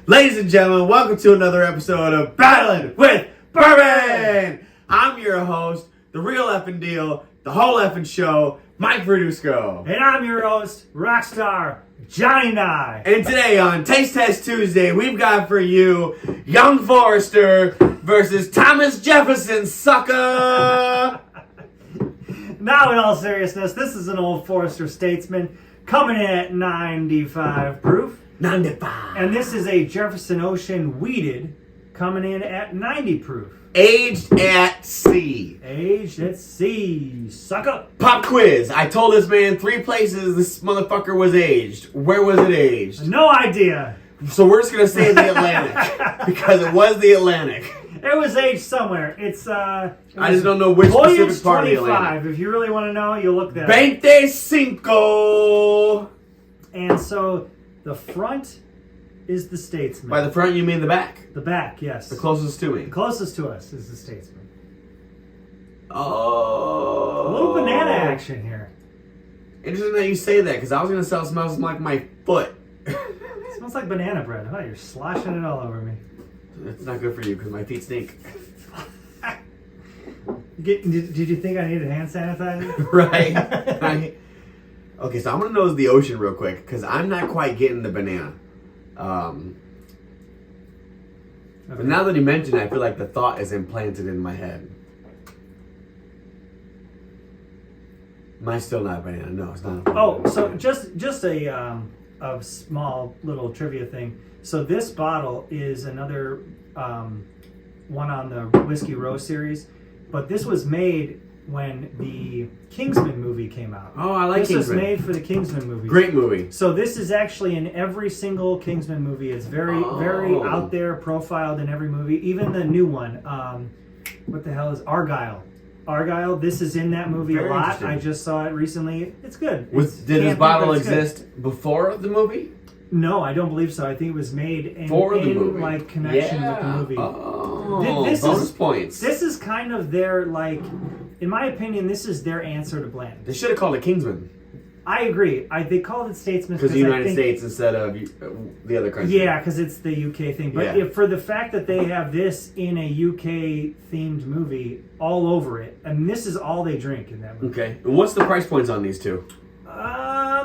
Ladies and gentlemen, welcome to another episode of Battling with Bourbon! I'm your host, the real effing deal, the whole effing show, Mike Verdusco. And I'm your host, Rockstar Johnny Nye. And today on Taste Test Tuesday, we've got for you Young Forester versus Thomas Jefferson, sucker! Now, in all seriousness, this is an Old Forester Statesman coming in at 95 proof. 95. And this is a Jefferson Ocean Wheated coming in at 90 proof. Aged at sea. Aged at sea, sucker. Pop quiz. I told this man 3 places this motherfucker was aged. Where was it aged? No idea. So we're just going to say the Atlantic. Because it was the Atlantic. It was aged somewhere. I just don't know which specific part of the Atlantic. If you really want to know, you'll look that up. 25. And so the front is the Statesman. By the front, you mean the back? The back, yes. The closest to me. The closest to us is the Statesman. Oh. A little banana action here. Interesting that you say that, because I was going to say it smells like my foot. It smells like banana bread. Oh, you're sloshing it all over me. It's not good for you, because my feet stink. Did you think I needed hand sanitizer? Right. Okay, so I'm going to nose the ocean real quick, because I'm not quite getting the banana. Okay. But now that you mention it, I feel like the thought is implanted in my head. Mine's still not a banana. No, it's not a banana. Oh, so just a small little trivia thing. So this bottle is another one on the Whiskey Row series, but this was made when the Kingsman movie came out. Oh, I like Kingsman. This was Kingsman. made for the Kingsman movie. Great movie. So this is actually in every single Kingsman movie. It's very out there, profiled in every movie. Even the new one. What the hell is Argyle? Argyle. This is in that movie Very a lot. interesting. I just saw it recently. It's good. Did this bottle exist before the movie? No, I don't believe so. I think it was made in movie. like connection with the movie. Oh, This bonus is, points. This is kind of their, like, in my opinion, this is their answer to Bland. They should have called it Kingsman. I agree. They called it Statesman because the United States instead of the other country. Yeah, because it's the UK thing. But for the fact that they have this in a UK themed movie all over it, and this is all they drink in that movie. Okay. And what's the price points on these two?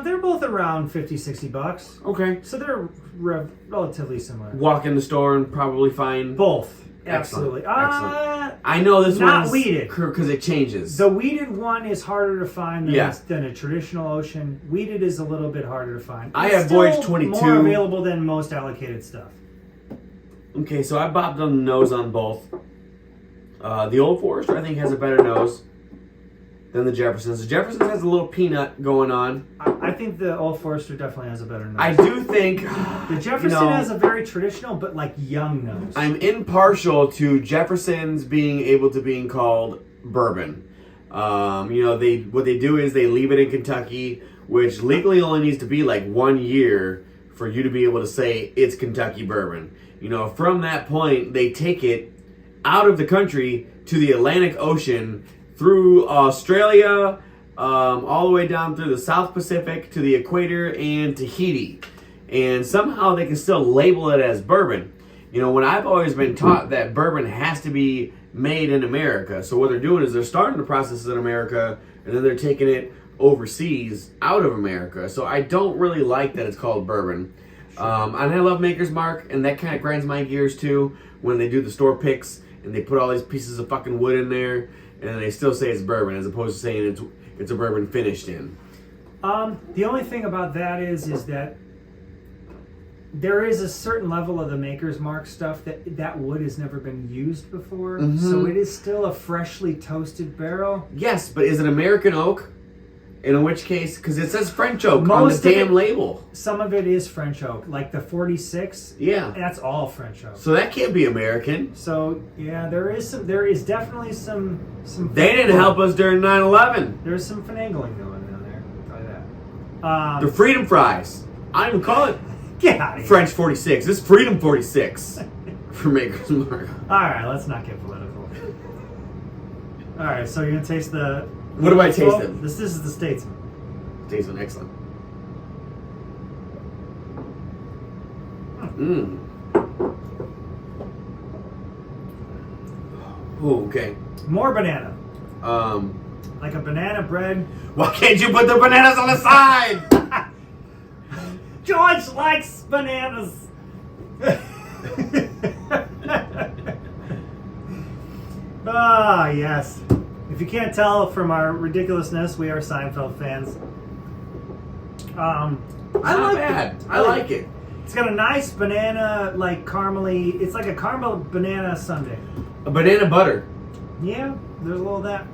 They're both around $50-$60. Okay. So they're relatively similar. Walk in the store and probably find Both. Excellent. Absolutely. Excellent. I know this not one's weeded because it changes. The weeded one is harder to find than, Yeah. than a traditional ocean. Weeded is a little bit harder to find. I It's have Voyage still 22. more available than most allocated stuff. Okay, so I bopped on the nose on both. The Old Forester, I think, has a better nose than the Jeffersons. The Jeffersons has a little peanut going on. I think the Old Forester definitely has a better nose. I do think the Jefferson has a very traditional but like young nose. I'm impartial to Jeffersons being able to being called bourbon. What they do is they leave it in Kentucky, which legally only needs to be like 1 year for you to be able to say it's Kentucky bourbon. From that point, they take it out of the country to the Atlantic Ocean through Australia, all the way down through the South Pacific to the equator and Tahiti. And somehow they can still label it as bourbon. When I've always been taught that bourbon has to be made in America. So what they're doing is they're starting the process in America and then they're taking it overseas out of America. So I don't really like that it's called bourbon. And I love Maker's Mark, and that kind of grinds my gears too when they do the store picks and they put all these pieces of fucking wood in there and they still say it's bourbon as opposed to saying it's a bourbon finished in. The only thing about that is that there is a certain level of the Maker's Mark stuff that wood has never been used before. Mm-hmm. So it is still a freshly toasted barrel. Yes, but is it American oak? In which case, because it says French oak on the damn label. Some of it is French oak, like the 46. Yeah, that's all French oak. So that can't be American. So yeah, there is definitely some. They didn't help us during 9/11. There's some finagling going on there. Try that. The Freedom Fries. I don't even call it. Get out of here. French 46. This is Freedom 46 for Maker's Mark. All right, let's not get political. All right, so you're gonna taste the. What do I taste them? This is the Statesman. Statesman, excellent. Oh, okay. More banana. Um, Like a banana bread. why can't you put the bananas on the side? George likes bananas. Ah, yes. If you can't tell from our ridiculousness, we are Seinfeld fans. I like that. I like it. It's got a nice banana, like caramely. It's like a caramel banana sundae. A banana butter. Yeah, there's a little of that.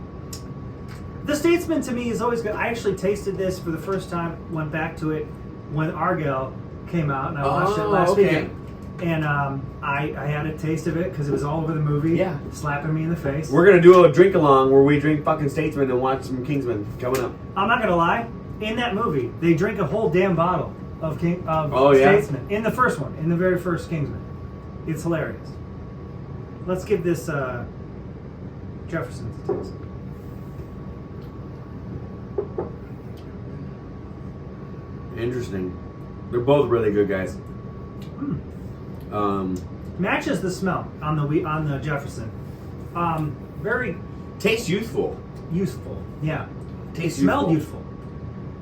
The Statesman to me is always good. I actually tasted this for the first time, went back to it when Argyle came out, and I watched it last weekend. And I had a taste of it because it was all over the movie. Yeah. Slapping me in the face. We're going to do a drink along where we drink fucking Statesman and watch some Kingsman coming up. I'm not going to lie. In that movie, they drink a whole damn bottle of Oh, yeah? Statesman. In the first one. In the very first Kingsman. It's hilarious. Let's give this Jefferson's a taste. Interesting. They're both really good, guys. Matches the smell on the Jefferson. Very Tastes youthful. useful. Yeah. Tastes Smelled youthful.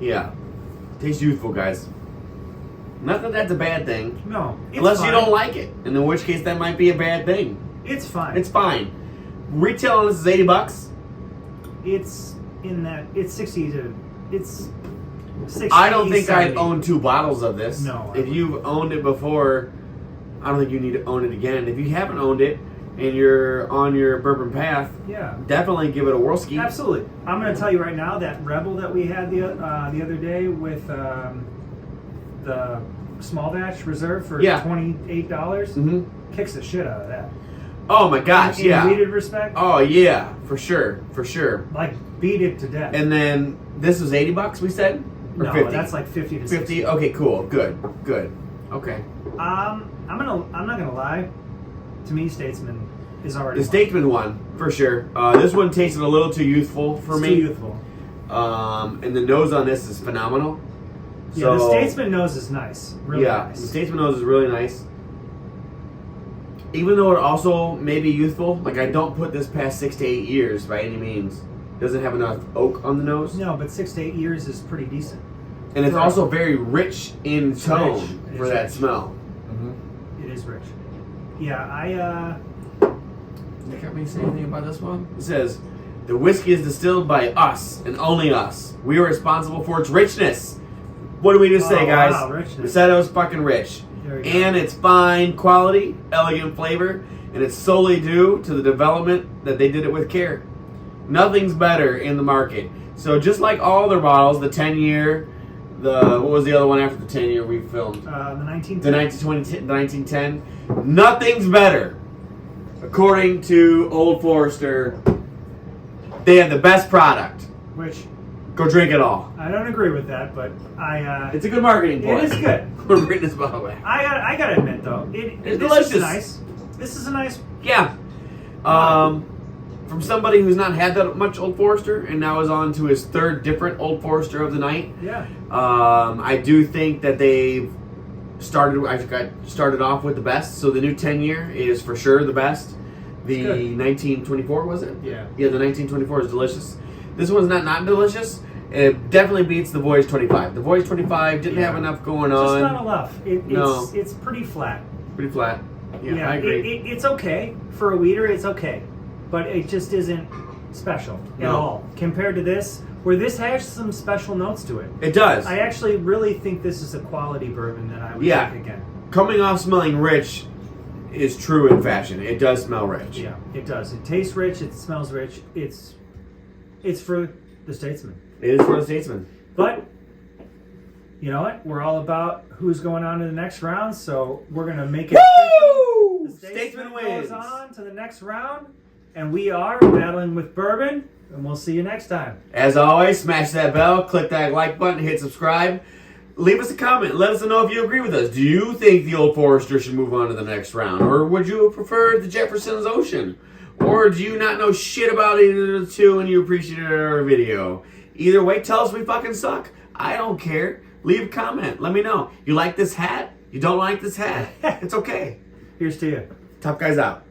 Yeah. Tastes youthful, guys. Not that that's a bad thing. No. It's Unless fine. you don't like it. And in which case that might be a bad thing. It's fine. It's fine. Retail on this is $80. It's in that. It's 60 to. It's 60. I don't think 70. I'd own 2 bottles of this. No, I If you've owned it before, I don't think you need to own it again. If you haven't owned it and you're on your bourbon path, Yeah. definitely give it a whirlski. Absolutely. I'm going to tell you right now that Rebel that we had the other day with the small batch reserve for $28 Mm-hmm. kicks the shit out of that. Oh my gosh, In yeah. weeded respect, Oh yeah, for sure, for sure. like beat it to death. And then this was $80, we said, or no, 50? that's like 50 to 60. 50. Okay, cool, good. Okay. I'm not gonna lie. To me, Statesman is already The Statesman one for sure. This one tasted a little too youthful for me. Too youthful. And the nose on this is phenomenal. Yeah, the Statesman nose is nice. Really nice. The Statesman nose is really nice. Even though it also may be youthful, like I don't put this past 6 to 8 years by any means. Doesn't have enough oak on the nose. No, but 6 to 8 years is pretty decent. And it's Right. also very rich in It's tone rich. It for is that rich. smell. It is rich. Yeah, You got me to say anything about this one? It says, the whiskey is distilled by us and only us. We are responsible for its richness. What do we just say, guys? Wow, richness. We said it was fucking rich. There you go. And it's fine quality, elegant flavor, and it's solely due to the development that they did it with care. Nothing's better in the market. So just like all their bottles, the 10-year, what was the other one after the 10-year we filmed? the 1910. The 1910. Nothing's better. According to Old Forester, they have the best product. Which Go drink it all. I don't agree with that, but It's a good marketing point. It is good. We're bringing this bottle back. I gotta admit though, It's this delicious. is nice. This is a nice. Yeah. From somebody who's not had that much Old Forester and now is on to his 3rd different Old Forester of the night. Yeah. I do think that they've started off with the best. So the new 10-year is for sure the best. The 1924 was it? Yeah. Yeah, the 1924 is delicious. This one's not delicious. It definitely beats the Voyage 25. The Voyage 25 didn't have enough going Just on. not enough. It's pretty flat. Pretty flat. Yeah, I agree. It's okay for a weeder. It's okay, but it just isn't special at all compared to this, where this has some special notes to it. It does. I actually really think this is a quality bourbon that I would drink again. Coming off smelling rich is true in fashion. It does smell rich. Yeah, it does. It tastes rich. It smells rich. It's for the Statesman. It is for the Statesman. But you know what? We're all about who's going on to the next round, so we're gonna make it. Woo! The Statesman goes wins. on to the next round, and we are battling with Bourbon, and we'll see you next time. As always, smash that bell, click that like button, hit subscribe. Leave us a comment. Let us know if you agree with us. Do you think the Old Forester should move on to the next round? Or would you prefer the Jefferson's Ocean? Or do you not know shit about either of the two and you appreciated our video? Either way, tell us we fucking suck. I don't care. Leave a comment. Let me know. You like this hat? You don't like this hat? It's okay. Here's to you. Top guys out.